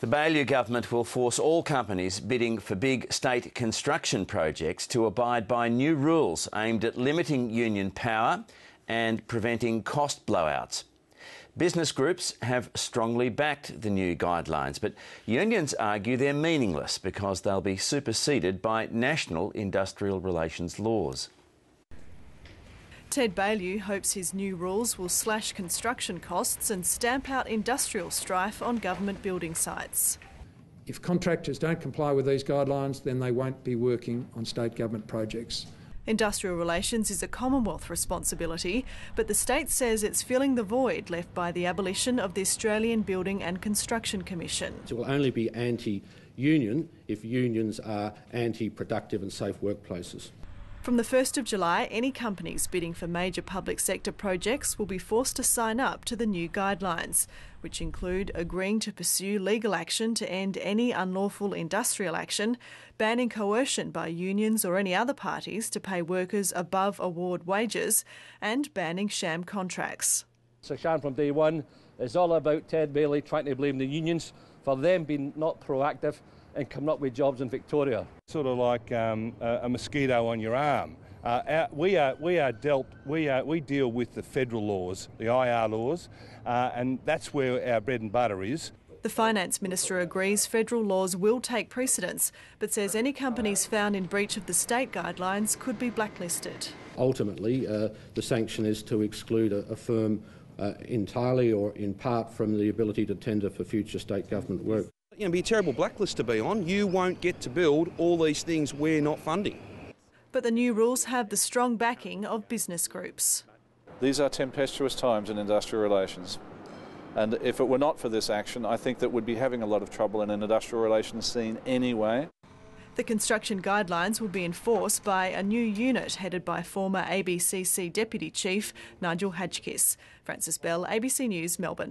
The Baillieu government will force all companies bidding for big state construction projects to abide by new rules aimed at limiting union power and preventing cost blowouts. Business groups have strongly backed the new guidelines, but unions argue they're meaningless because they'll be superseded by national industrial relations laws. Ted Baillieu hopes his new rules will slash construction costs and stamp out industrial strife on government building sites. If contractors don't comply with these guidelines, then they won't be working on state government projects. Industrial relations is a Commonwealth responsibility, but the state says it's filling the void left by the abolition of the Australian Building and Construction Commission. It will only be anti-union if unions are anti-productive and safe workplaces. From the 1st of July, any companies bidding for major public sector projects will be forced to sign up to the new guidelines, which include agreeing to pursue legal action to end any unlawful industrial action, banning coercion by unions or any other parties to pay workers above award wages, and banning sham contracts. So Shan from day one is all about Ted Baillieu trying to blame the unions for them being not proactive and coming up with jobs in Victoria. Sort of like a mosquito on your arm. We deal with the federal laws, the IR laws, and that's where our bread and butter is. The Finance Minister agrees federal laws will take precedence, but says any companies found in breach of the state guidelines could be blacklisted. Ultimately, the sanction is to exclude a firm entirely or in part from the ability to tender for future state government work. It'd be a terrible blacklist to be on. You won't get to build all these things we're not funding. But the new rules have the strong backing of business groups. These are tempestuous times in industrial relations. And if it were not for this action, I think that we'd be having a lot of trouble in an industrial relations scene anyway. The construction guidelines will be enforced by a new unit headed by former ABCC Deputy Chief Nigel Hadgkiss. Frances Bell, ABC News, Melbourne.